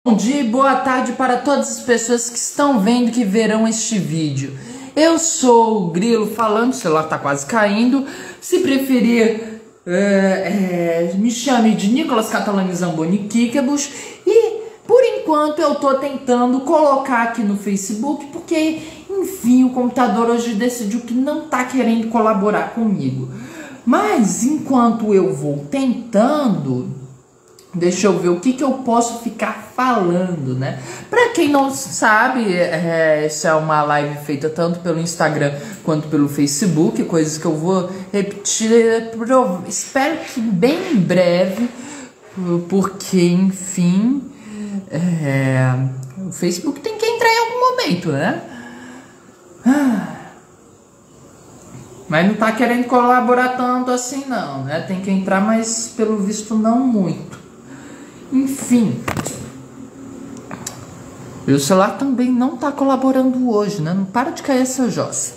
Bom dia e boa tarde para todas as pessoas que estão vendo e que verão este vídeo. Eu sou o Grilo falando, o celular está quase caindo. Se preferir, me chame de Nicolas Catalani Zamboni Kikebus. E por enquanto eu estou tentando colocar aqui no Facebook, porque enfim o computador hoje decidiu que não está querendo colaborar comigo. Mas enquanto eu vou tentando, deixa eu ver o que eu posso ficar falando, né? Pra quem não sabe, essa é uma live feita tanto pelo Instagram quanto pelo Facebook, coisas que eu vou repetir, espero que bem em breve, porque, enfim, o Facebook tem que entrar em algum momento, né? Mas não tá querendo colaborar tanto assim não, né? Tem que entrar, mas pelo visto não muito. Enfim, e o celular também não está colaborando hoje, né? Não para de cair essa jossa.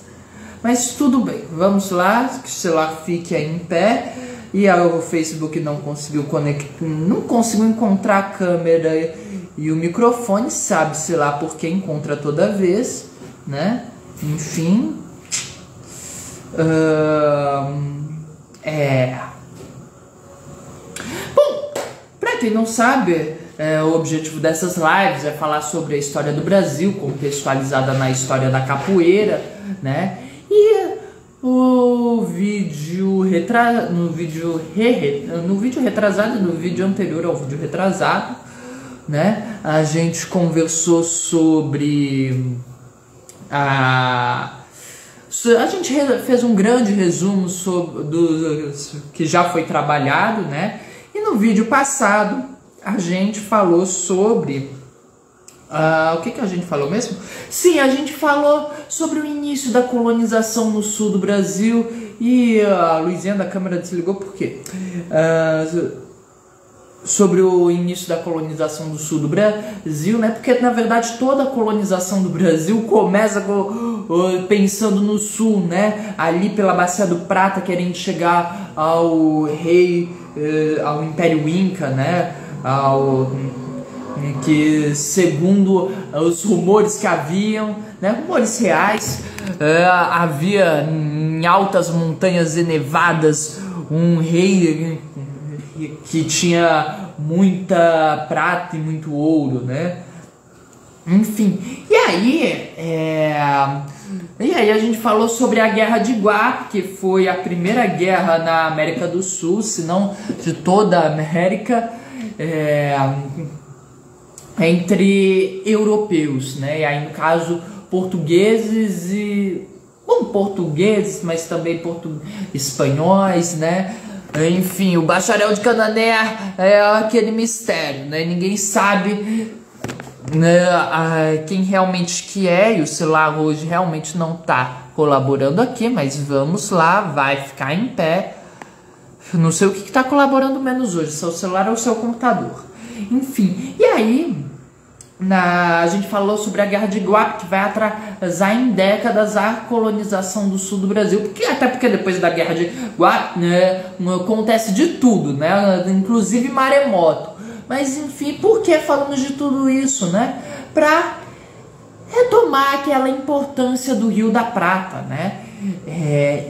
Mas tudo bem, vamos lá, que o celular fique aí em pé. E o Facebook não conseguiu conectar, não conseguiu encontrar a câmera e o microfone, sabe-se lá porque encontra toda vez, né? Enfim, quem não sabe, o objetivo dessas lives é falar sobre a história do Brasil, contextualizada na história da capoeira, né? E no vídeo anterior ao vídeo retrasado, né? A gente conversou sobre a gente fez um grande resumo sobre do que já foi trabalhado, né? E no vídeo passado a gente falou sobre o que a gente falou mesmo? Sim, a gente falou sobre o início da colonização no sul do Brasil. E a luzinha da câmera desligou por quê? Sobre o início da colonização do sul do Brasil, né? Porque na verdade toda a colonização do Brasil começa pensando no sul, né? Ali pela Bacia do Prata, querendo chegar ao ao Império Inca, né? Que segundo os rumores que haviam, né? Rumores reais, havia em altas montanhas e nevadas um rei que tinha muita prata e muito ouro, né? Enfim, e aí a gente falou sobre a Guerra de Iguá, que foi a primeira guerra na América do Sul, se não de toda a América, entre europeus, né? E aí no caso portugueses portugueses, mas também espanhóis, né? Enfim, o bacharel de Canané é aquele mistério, né? Ninguém sabe, né, quem realmente que é, e o celular hoje realmente não está colaborando aqui, mas vamos lá, vai ficar em pé. Não sei o que está colaborando menos hoje, se é o celular ou se é o computador. Enfim, e aí a gente falou sobre a Guerra de Iguá, que vai atrasar em décadas a colonização do sul do Brasil, até porque depois da Guerra de Iguá, né, acontece de tudo, né, inclusive maremoto. Mas enfim, por que falamos de tudo isso, né? Para retomar aquela importância do Rio da Prata, né?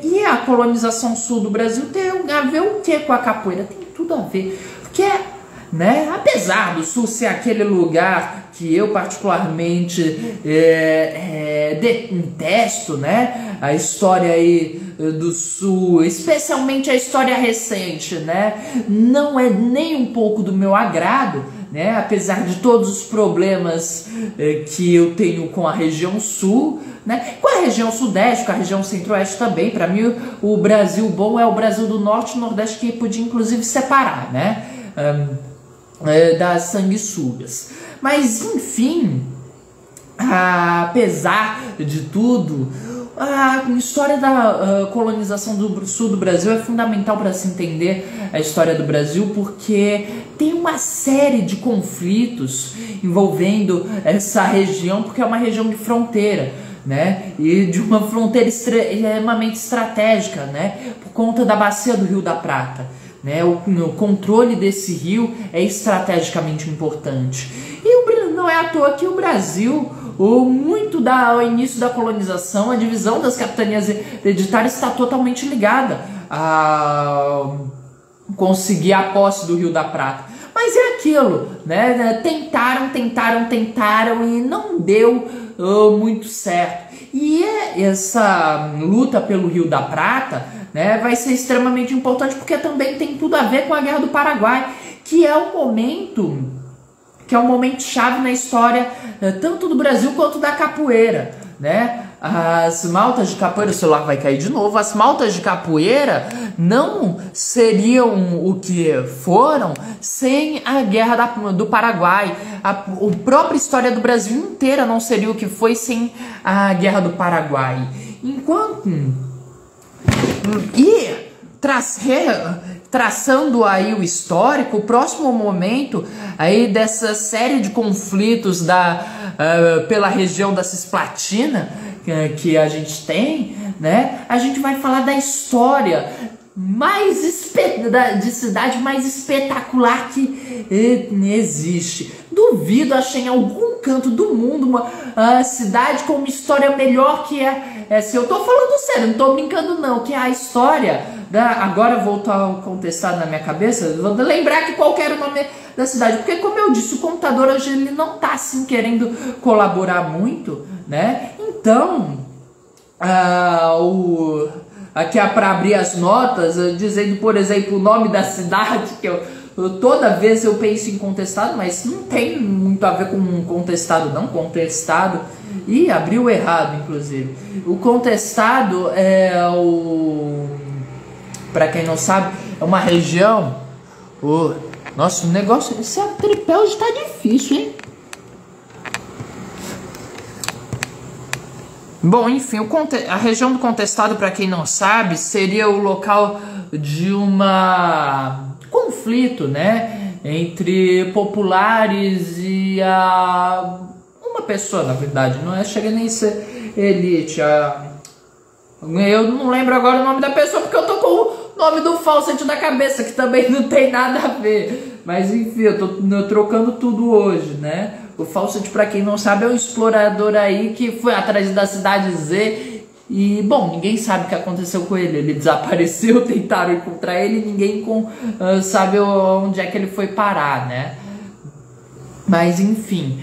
E a colonização sul do Brasil tem a ver o que com a capoeira? Tem tudo a ver, porque, né, apesar do sul ser aquele lugar que eu particularmente detesto, né, a história aí do sul, especialmente a história recente, né, não é nem um pouco do meu agrado, né, apesar de todos os problemas que eu tenho com a região sul, né, com a região sudeste, com a região centro-oeste também. Para mim o Brasil bom é o Brasil do norte e nordeste, que podia inclusive separar, né, das sanguessugas. Mas enfim, apesar de tudo, a história da colonização do sul do Brasil é fundamental para se entender a história do Brasil, porque tem uma série de conflitos envolvendo essa região, porque é uma região de fronteira, né? E de uma fronteira extremamente estratégica, né? Por conta da bacia do Rio da Prata. né? O controle desse rio é estrategicamente importante. E não é à toa que o Brasil, muito ao início da colonização, a divisão das capitanias hereditárias está totalmente ligada a conseguir a posse do Rio da Prata. Mas é aquilo, né? Tentaram e não deu muito certo. E essa luta pelo Rio da Prata, né, vai ser extremamente importante porque também tem tudo a ver com a Guerra do Paraguai, que é um momento chave na história tanto do Brasil quanto da capoeira, né? As maltas de capoeira, o celular vai cair de novo, as maltas de capoeira não seriam o que foram sem a Guerra do Paraguai. A própria história do Brasil inteira não seria o que foi sem a Guerra do Paraguai. Traçando aí o histórico, o próximo momento aí dessa série de conflitos pela região da Cisplatina que a gente tem, né? A gente vai falar da história de cidade mais espetacular que existe. Duvido achar em algum canto do mundo uma cidade com uma história melhor que essa. Eu tô falando sério, não tô brincando não, que é a história agora voltou ao contestado na minha cabeça, vou lembrar que qual era o nome da cidade, porque como eu disse, o computador hoje ele não tá assim querendo colaborar muito, né? Então, aqui é para abrir as notas, dizendo, por exemplo, o nome da cidade, que toda vez eu penso em contestado, mas não tem muito a ver com contestado não, contestado, e abriu errado, inclusive. O contestado para quem não sabe, é uma região... Nossa, o negócio... Esse tripé hoje tá difícil, hein? Bom, enfim, a região do contestado, para quem não sabe, seria o local de conflito, né? Entre populares e uma pessoa, na verdade. Não chega nem a ser elite. Eu não lembro agora o nome da pessoa, porque eu tô com o nome do Fawcett na cabeça, que também não tem nada a ver. Mas enfim, eu tô trocando tudo hoje, né? O Fawcett, pra quem não sabe, é um explorador aí que foi atrás da cidade Z. E, bom, ninguém sabe o que aconteceu com ele. Ele desapareceu, tentaram encontrar ele, ninguém sabe onde é que ele foi parar, né? Mas enfim,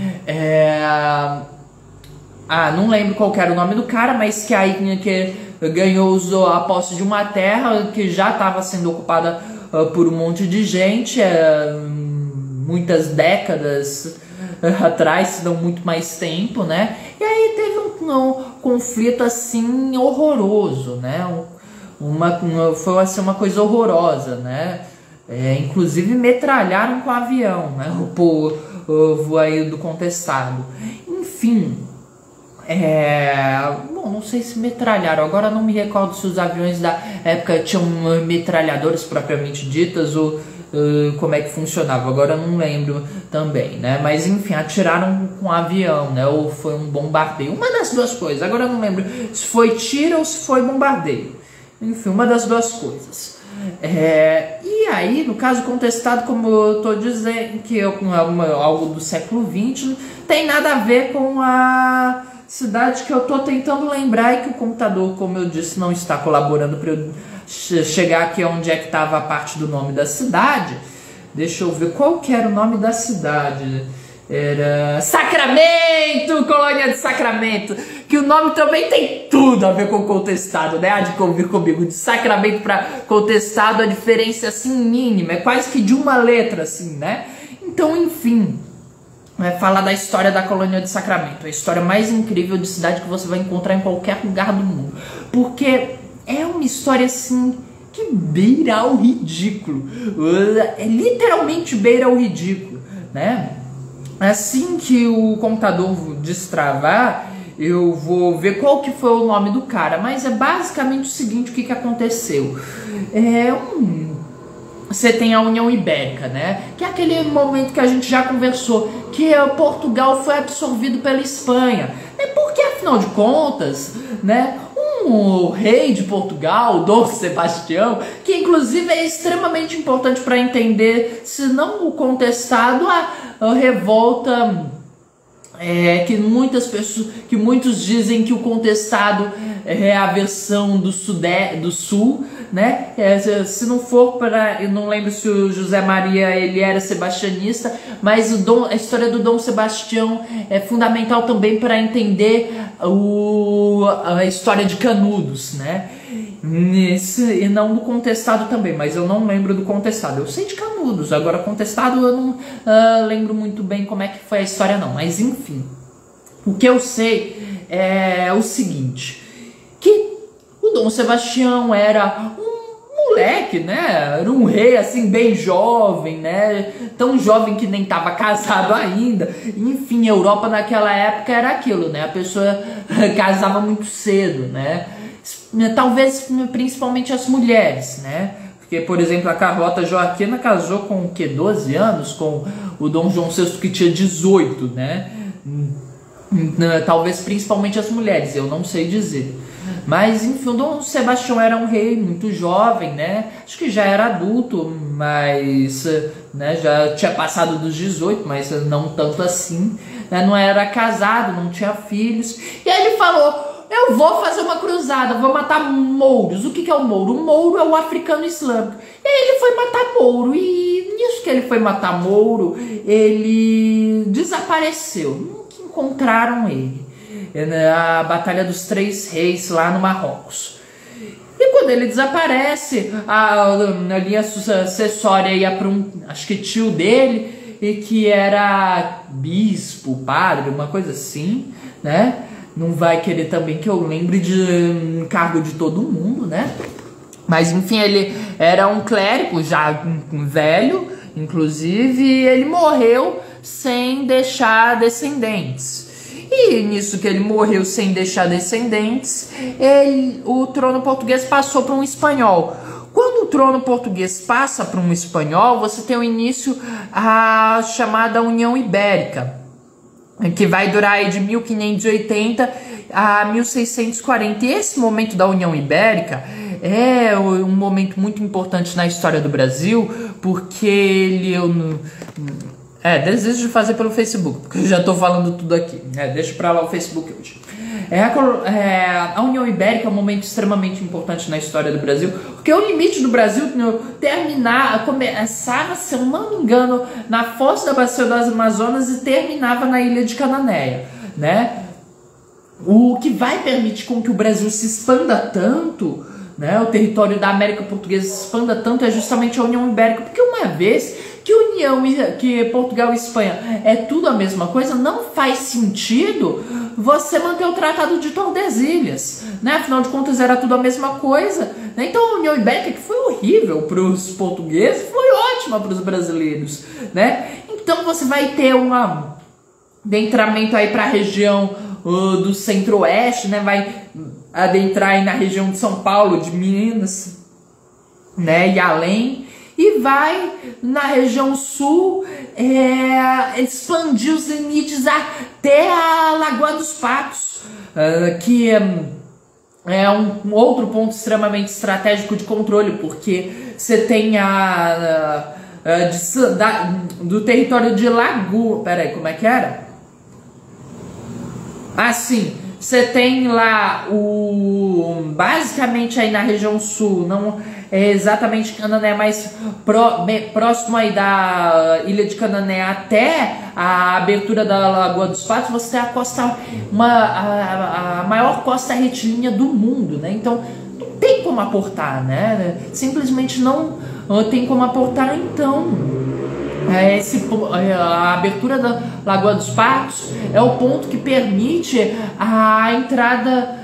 não lembro qual era o nome do cara, mas que aí ganhou a posse de uma terra que já estava sendo ocupada por um monte de gente, muitas décadas atrás, se não muito mais tempo, né? E aí teve um conflito assim horroroso, né? Foi assim, uma coisa horrorosa, né? Inclusive metralharam com avião, né? O povo aí do contestado. Enfim, bom, não sei se metralharam, agora não me recordo se os aviões da época tinham metralhadores propriamente ditas ou como é que funcionava, agora eu não lembro também, né? Mas enfim, atiraram com avião, né? Ou foi um bombardeio, uma das duas coisas, agora eu não lembro se foi tiro ou se foi bombardeio, enfim, uma das duas coisas. E aí, no caso contestado, como eu tô dizendo, que é algo do século XX, não tem nada a ver com a cidade que eu tô tentando lembrar e que o computador, como eu disse, não está colaborando para eu chegar aqui onde é que estava a parte do nome da cidade. Deixa eu ver qual que era o nome da cidade. Era Sacramento, Colônia de Sacramento, que o nome também tem tudo a ver com contestado, né? Há de convir comigo, de Sacramento para contestado a diferença assim mínima, é quase que de uma letra assim, né? Então, enfim, falar da história da Colônia de Sacramento, a história mais incrível de cidade que você vai encontrar em qualquer lugar do mundo, porque é uma história assim que beira o ridículo, literalmente beira o ridículo, né? Assim que o computador destravar, eu vou ver qual que foi o nome do cara, mas é basicamente o seguinte, o que aconteceu. Você tem a União Ibérica, né? Que é aquele momento que a gente já conversou, que Portugal foi absorvido pela Espanha. Porque, afinal de contas, né, o rei de Portugal, Dom Sebastião, que inclusive é extremamente importante para entender, se não o contestado, a revolta que muitos dizem que o contestado é a versão do sul, né? Se não for para, eu não lembro se o José Maria ele era sebastianista, mas a história do Dom Sebastião é fundamental também para entender a história de Canudos, né? E não do contestado também, mas eu não lembro do contestado. Eu sei de Canudos, agora contestado eu não lembro muito bem como é que foi a história não. Mas enfim, o que eu sei é o seguinte, que o Dom Sebastião era um moleque, né? Era um rei assim bem jovem, né? Tão jovem que nem estava casado ainda. Enfim, a Europa naquela época era aquilo, né? A pessoa casava muito cedo, né? Talvez principalmente as mulheres, né? Porque, por exemplo, a Carlota Joaquina casou com o quê? 12 anos? Com o Dom João VI, que tinha 18, né? Talvez principalmente as mulheres, eu não sei dizer. Mas, enfim, o Dom Sebastião era um rei muito jovem, né? Acho que já era adulto, mas né, já tinha passado dos 18, mas não tanto assim. Né? Não era casado, não tinha filhos. E aí ele falou... Eu vou fazer uma cruzada, vou matar mouros. O que é o mouro? O mouro é o africano islâmico. E aí ele foi matar mouro. E nisso que ele foi matar mouro, ele desapareceu. Nunca encontraram ele. Na Batalha dos Três Reis, lá no Marrocos. E quando ele desaparece, a linha sucessória ia para acho que tio dele, e que era bispo, padre, uma coisa assim, né? Não vai querer também que eu lembre de cargo de todo mundo, né? Mas enfim, ele era um clérigo já velho, inclusive, e ele morreu sem deixar descendentes. E nisso que ele morreu sem deixar descendentes, o trono português passou para um espanhol. Quando o trono português passa para um espanhol, você tem o início a chamada União Ibérica, que vai durar aí de 1580 a 1640. E esse momento da União Ibérica é um momento muito importante na história do Brasil, porque desejo de fazer pelo Facebook, porque eu já estou falando tudo aqui. Deixa pra lá o Facebook hoje. A União Ibérica é um momento extremamente importante na história do Brasil, porque o limite do Brasil começava, se eu não me engano, na foz da Bacia das Amazonas e terminava na Ilha de Cananéia, né? O que vai permitir com que o Brasil se expanda tanto, né? O território da América Portuguesa se expanda tanto é justamente a União Ibérica, porque uma vez que Portugal e Espanha é tudo a mesma coisa, não faz sentido você manter o Tratado de Tordesilhas, né? Afinal de contas era tudo a mesma coisa, né? Então a União Ibérica, que foi horrível para os portugueses, foi ótima para os brasileiros, né? Então você vai ter um adentramento aí para a região do centro-oeste, né? Vai adentrar aí na região de São Paulo, de Minas, né? E além. E vai na região sul expandir os limites até a Lagoa dos Patos, que é um outro ponto extremamente estratégico de controle, porque você tem do território de Lagoa... Peraí, como é que era? Assim, você tem lá basicamente aí na região sul, não é exatamente Canané, mas próximo aí da ilha de Canané até a abertura da Lagoa dos Patos, você tem a costa, a maior costa retilínea do mundo, né? Então não tem como aportar, né? Simplesmente não tem como aportar, então a abertura da Lagoa dos Patos é o ponto que permite a entrada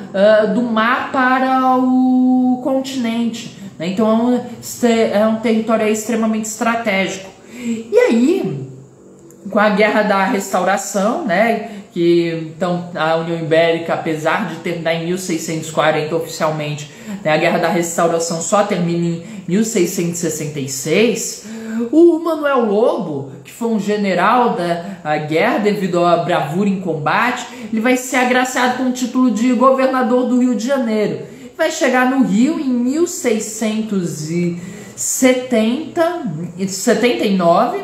do mar para o continente, né? Então é um território extremamente estratégico. E aí, com a Guerra da Restauração, né, que então a União Ibérica, apesar de terminar em 1640 oficialmente, né, a Guerra da Restauração só termina em 1666, o Manuel Lobo, que foi um general da guerra devido à bravura em combate, ele vai ser agraciado com o título de governador do Rio de Janeiro. vai chegar no Rio em 1679,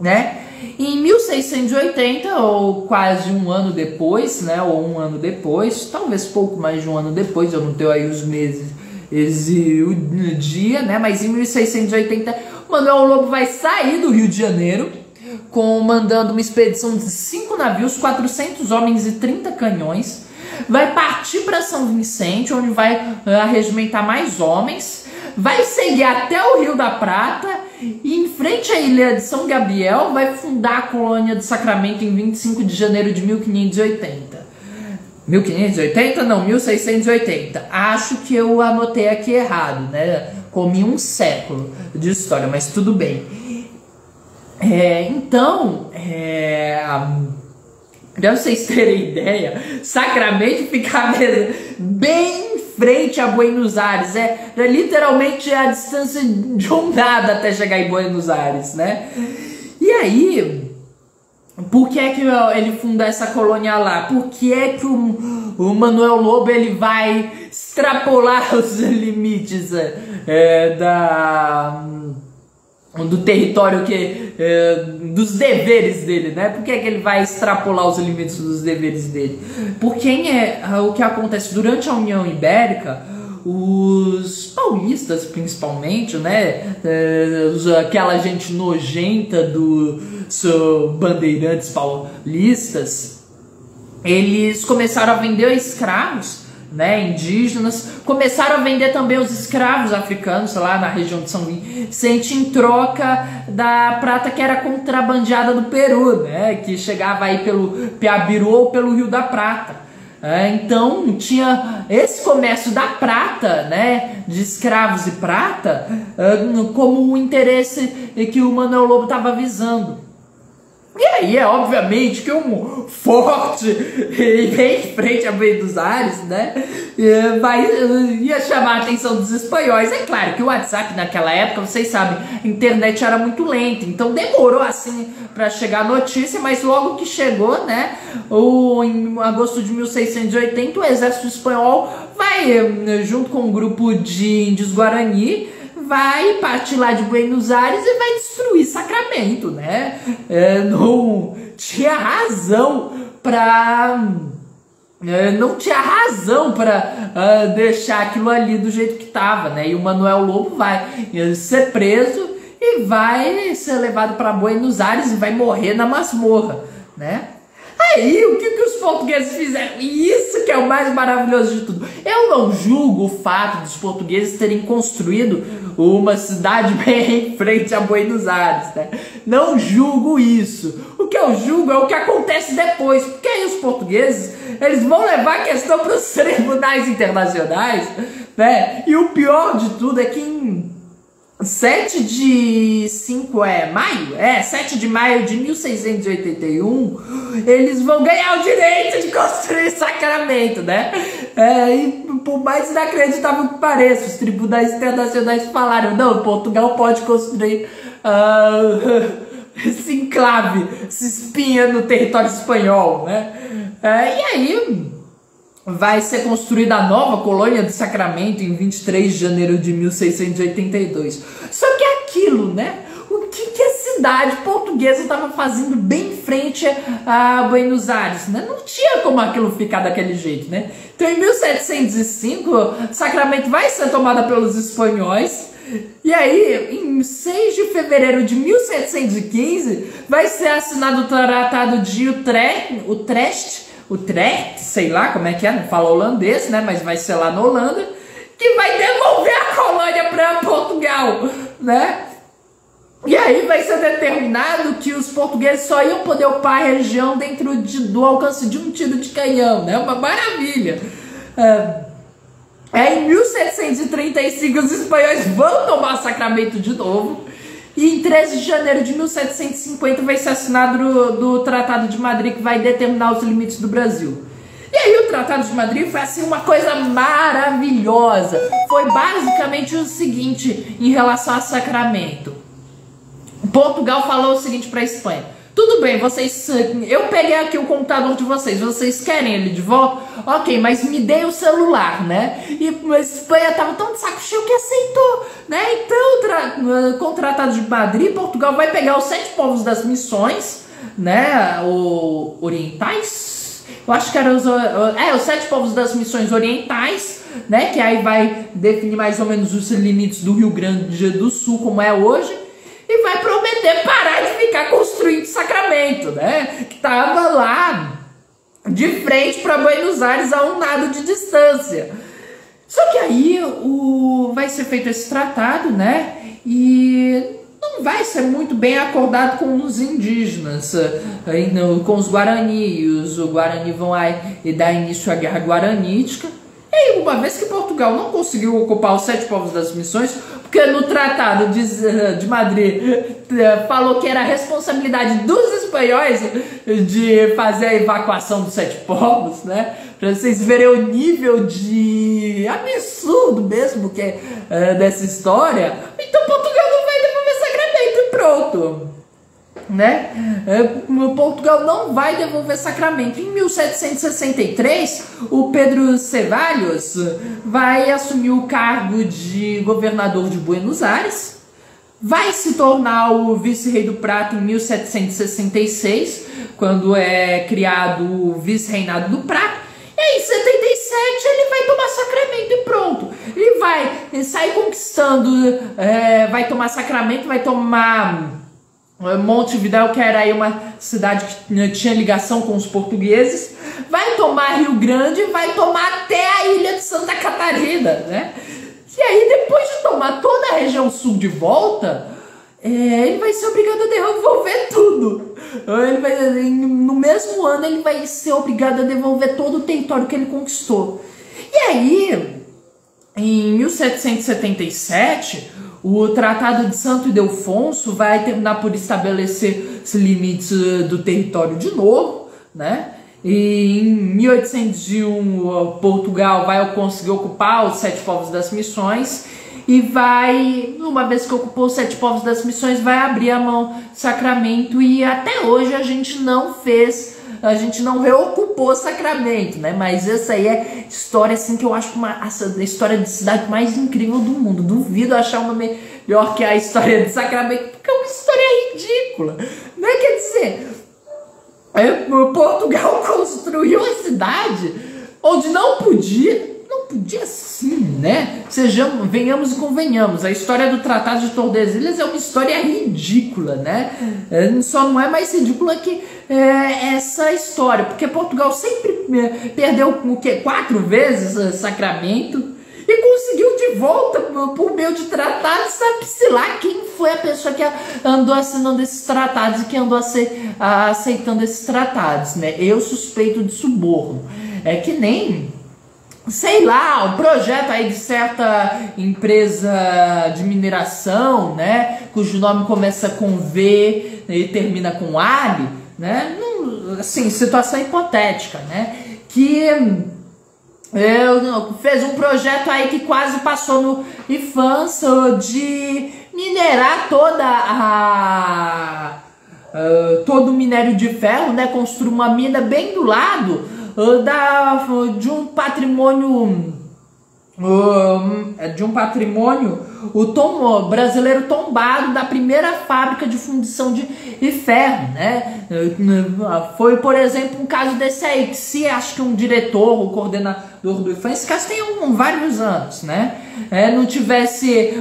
né? Em 1680, ou quase um ano depois, né? Ou um ano depois, talvez pouco mais de um ano depois, eu não tenho aí os meses e o dia, né? Mas em 1680, Manuel Lobo vai sair do Rio de Janeiro, mandando uma expedição de 5 navios, 400 homens e 30 canhões. Vai partir para São Vicente, onde vai arregimentar mais homens. Vai seguir até o Rio da Prata e em frente à ilha de São Gabriel vai fundar a colônia do Sacramento em 25 de janeiro de 1580. 1580? Não, 1680. Acho que eu anotei aqui errado, né? Comi um século de história, mas tudo bem. Pra vocês terem ideia, Sacramento fica bem em frente a Buenos Aires. É literalmente a distância de um nada até chegar em Buenos Aires, né? E aí, por que é que ele funda essa colônia lá? Por que é que o Manuel Lobo ele vai extrapolar os limites do território dos deveres dele, né? Por que é que ele vai extrapolar os limites dos deveres dele? Porque o que acontece durante a União Ibérica, os paulistas principalmente, né? Aquela gente nojenta dos bandeirantes paulistas, eles começaram a vender escravos, né, indígenas, começaram a vender também os escravos africanos lá na região de São Vicente em troca da prata que era contrabandeada do Peru, né, que chegava aí pelo Piabiru ou pelo Rio da Prata. Então tinha esse comércio da prata, né, de escravos e prata, como o interesse que o Manuel Lobo estava visando. E aí obviamente que um forte e bem em frente a Buenos Aires, né, ia chamar a atenção dos espanhóis. É claro que o WhatsApp naquela época, vocês sabem, a internet era muito lenta, então demorou assim para chegar a notícia, mas logo que chegou, né, em agosto de 1680, o exército espanhol vai, junto com um grupo de índios Guarani, vai partir lá de Buenos Aires e vai destruir Sacramento, né? Não tinha razão para deixar aquilo ali do jeito que estava, né? E o Manuel Lobo vai ser preso e vai ser levado para Buenos Aires e vai morrer na masmorra, né? Aí, o que os portugueses fizeram? E isso que é o mais maravilhoso de tudo. Eu não julgo o fato dos portugueses terem construído uma cidade bem em frente a Buenos Aires, né? Não julgo isso. O que eu julgo é o que acontece depois. Porque aí os portugueses, eles vão levar a questão para os tribunais internacionais, né? E o pior de tudo é que em 7 de maio de 1681, eles vão ganhar o direito de construir Sacramento, né? E por mais inacreditável que pareça, os tribunais internacionais falaram: não, Portugal pode construir esse enclave, essa espinha no território espanhol, né? E aí vai ser construída a nova colônia de Sacramento em 23 de janeiro de 1682. Só que é aquilo, né? O que a cidade portuguesa estava fazendo bem em frente a Buenos Aires, né? Não tinha como aquilo ficar daquele jeito, né? Então em 1705, Sacramento vai ser tomada pelos espanhóis. E aí, em 6 de fevereiro de 1715, vai ser assinado o Tratado de Utrecht, sei lá como é que é, não fala holandês, né, mas vai ser lá na Holanda, que vai devolver a colônia para Portugal, né? E aí vai ser determinado que os portugueses só iam poder ocupar a região dentro do alcance de um tiro de canhão, né? Uma maravilha. Em 1735 os espanhóis vão tomar Sacramento de novo. E em 13 de janeiro de 1750 vai ser assinado do Tratado de Madrid, que vai determinar os limites do Brasil. E aí o Tratado de Madrid foi assim uma coisa maravilhosa. Foi basicamente o seguinte em relação a Sacramento. Portugal falou o seguinte para a Espanha: Tudo bem, vocês. Eu peguei aqui o computador de vocês querem ele de volta? Ok, mas me dê o celular, né? E a Espanha tava tão de saco cheio que aceitou, né? Então, com o Tratado de Madrid, Portugal vai pegar os 7 povos das missões, né? Orientais? Eu acho que eram os 7 povos das missões orientais, né? Que aí vai definir mais ou menos os limites do Rio Grande do Sul, como é hoje. E vai prometer parar de ficar construindo Sacramento, né? Que tava lá de frente para Buenos Aires a um nado de distância. Só que aí vai ser feito esse tratado, né? E não vai ser muito bem acordado com os indígenas, com os Guarani. Os Guarani vão aí dar início à Guerra Guaranítica. E aí, uma vez que Portugal não conseguiu ocupar os 7 povos das missões, porque no Tratado de Madrid falou que era a responsabilidade dos espanhóis de fazer a evacuação dos 7 povos, né? Pra vocês verem o nível de absurdo mesmo que é dessa história. Então Portugal não vai devolver Sacramento e pronto. Né? Portugal não vai devolver Sacramento. Em 1763, o Pedro Ceballos vai assumir o cargo de governador de Buenos Aires, vai se tornar o vice-rei do Prata em 1766, quando é criado o vice-reinado do Prata. E aí, em 77, ele vai tomar Sacramento e pronto. Ele vai sair conquistando, vai tomar Sacramento, vai tomar Montevidéu, que era aí uma cidade que tinha ligação com os portugueses, vai tomar Rio Grande, vai tomar até a ilha de Santa Catarina, né? E aí, depois de tomar toda a região sul de volta, ele vai ser obrigado a devolver tudo. No mesmo ano, ele vai ser obrigado a devolver todo o território que ele conquistou. E aí, em 1777... o Tratado de Santo Ildefonso vai terminar por estabelecer os limites do território de novo, né? E em 1801, Portugal vai conseguir ocupar os 7 povos das missões e vai, uma vez que ocupou os 7 povos das missões, vai abrir a mão Sacramento, e até hoje a gente não reocupou Sacramento, né? Mas essa aí é história, assim, que eu acho a história de cidade mais incrível do mundo. Duvido achar uma melhor que a história de Sacramento, porque é uma história ridícula, né? Quer dizer, Portugal construiu a cidade onde não podia sim, né? Venhamos e convenhamos. A história do Tratado de Tordesilhas é uma história ridícula, né? Só não é mais ridícula que essa história, porque Portugal sempre perdeu 4 vezes Sacramento e conseguiu de volta por meio de tratados. Sabe-se lá quem foi a pessoa que andou assinando esses tratados e que andou aceitando esses tratados, né? Eu suspeito de suborno. É que nem, sei lá, um projeto aí de certa empresa de mineração, né, cujo nome começa com V e termina com Ali, né, assim, situação hipotética, né, que fez um projeto aí que quase passou no IFANS de minerar todo o minério de ferro, né, construir uma mina bem do lado de um patrimônio o brasileiro tombado da primeira fábrica de fundição de ferro, né? Foi, por exemplo, um caso desse aí, que se acho que um diretor, o coordenador do IFAM, esse caso tem vários anos, né? Não tivesse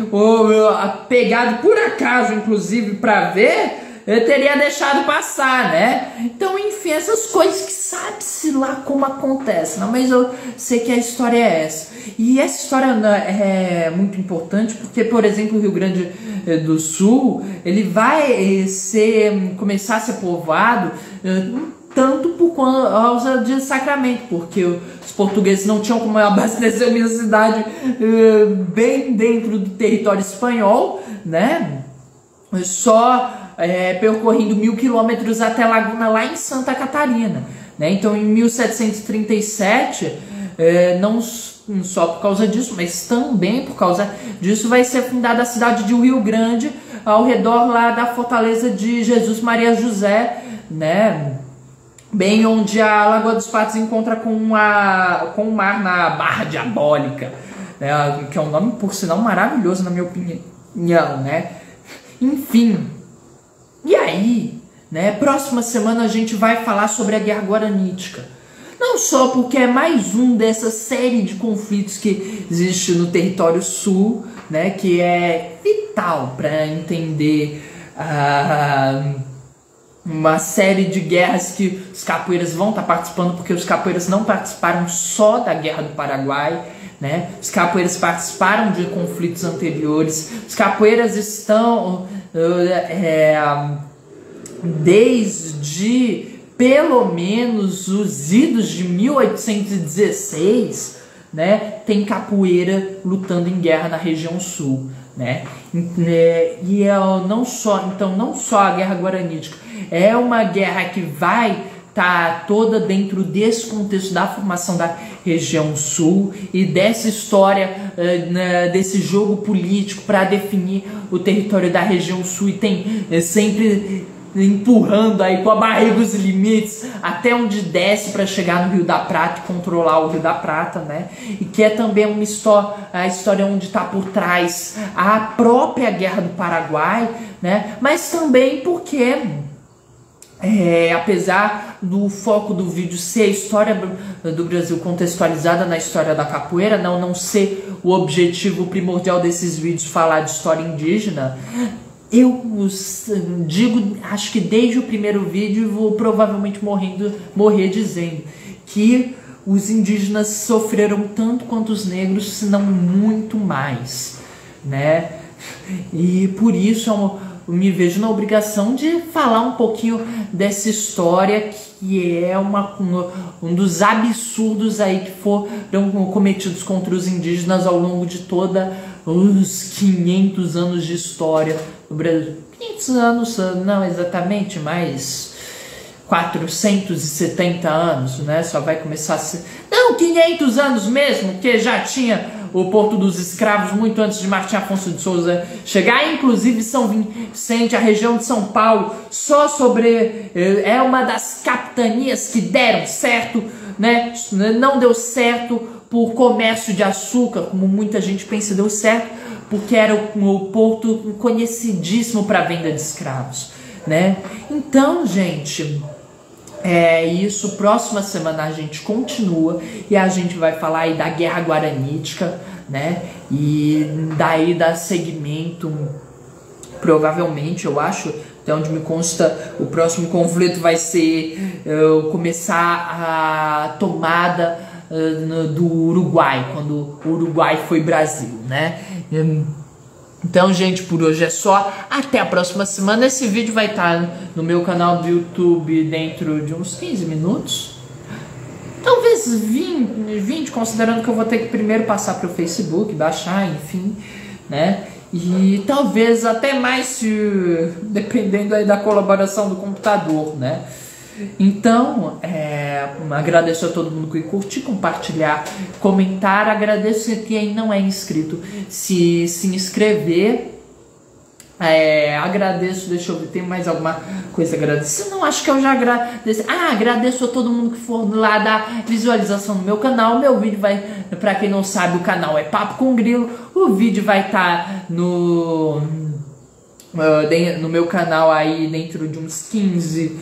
pegado por acaso, inclusive, para ver, eu teria deixado passar, né? Então, enfim, essas coisas que sabe-se lá como acontece, não? Mas eu sei que a história é essa. E essa história é muito importante porque, por exemplo, o Rio Grande do Sul, ele vai começar a ser povoado tanto por causa de Sacramento, porque os portugueses não tinham como abastecer uma cidade bem dentro do território espanhol, né? Só percorrendo 1000 quilômetros até Laguna, lá em Santa Catarina, né? Então, em 1737, não só por causa disso, mas também por causa disso vai ser fundada a cidade de Rio Grande, ao redor lá da fortaleza de Jesus Maria José, né? Bem onde a Lagoa dos Patos encontra com o mar na Barra Diabólica, né? Que é um nome, por sinal, maravilhoso na minha opinião, né? Enfim, e aí, né? Próxima semana a gente vai falar sobre a Guerra Guaranítica. Não só porque é mais um dessa série de conflitos que existe no território sul, né? Que é vital para entender uma série de guerras que os capoeiras vão estar participando, porque os capoeiras não participaram só da Guerra do Paraguai, né? Os capoeiras participaram de conflitos anteriores. Os capoeiras estão desde pelo menos os idos de 1816, né? Tem capoeira lutando em guerra na região sul, né? E não só a Guerra Guaranítica, é uma guerra que vai estar toda dentro desse contexto da formação da região sul e dessa história, desse jogo político para definir o território da região sul, e tem sempre empurrando aí com a barriga os limites até onde desce para chegar no Rio da Prata e controlar o Rio da Prata, né? E que é também a história onde está por trás a própria Guerra do Paraguai, né? Mas também porque apesar do foco do vídeo ser a história do Brasil contextualizada na história da capoeira, não ser o objetivo primordial desses vídeos falar de história indígena, eu digo, acho que desde o primeiro vídeo, vou provavelmente morrer dizendo que os indígenas sofreram tanto quanto os negros, se não muito mais, né? E por isso eu me vejo na obrigação de falar um pouquinho dessa história, que é um dos absurdos aí que foram cometidos contra os indígenas ao longo de todos os 500 anos de história do Brasil. 500 anos, não exatamente, mas 470 anos, né? Só vai começar a ser... Não, 500 anos mesmo, porque já tinha o Porto dos Escravos muito antes de Martim Afonso de Souza chegar. Inclusive São Vicente, a região de São Paulo, é uma das capitanias que deram certo, né? Não deu certo por comércio de açúcar, como muita gente pensa, deu certo porque era o porto conhecidíssimo para venda de escravos, né? Então, gente, é isso. Próxima semana a gente continua e a gente vai falar aí da Guerra Guaranítica, né? E daí dá seguimento, provavelmente, eu acho, até onde me consta, o próximo conflito vai ser começar a tomada do Uruguai, quando o Uruguai foi Brasil, né? Então, gente, por hoje é só. Até a próxima semana. Esse vídeo vai estar no meu canal do YouTube dentro de uns 15 minutos. Talvez 20, considerando que eu vou ter que primeiro passar para o Facebook, baixar, enfim, né? E talvez até mais, dependendo aí da colaboração do computador, né? Então, agradeço a todo mundo que curte, compartilhar, comentar. Agradeço a quem não é inscrito se inscrever. Agradeço, deixa eu ver, tem mais alguma coisa a agradecer? Não, acho que eu já agradeço. Agradeço a todo mundo que for lá dar visualização no meu canal. Meu vídeo vai, pra quem não sabe, o canal é Papo com Grilo. O vídeo vai estar no meu canal aí dentro de uns 15,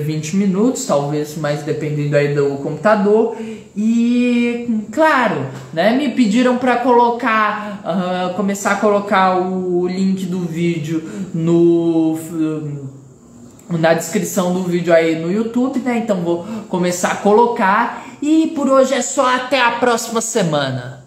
20 minutos, talvez mais, dependendo aí do computador. E claro, né, me pediram para começar a colocar o link do vídeo na descrição do vídeo aí no YouTube, né? Então vou começar a colocar. E por hoje é só, até a próxima semana.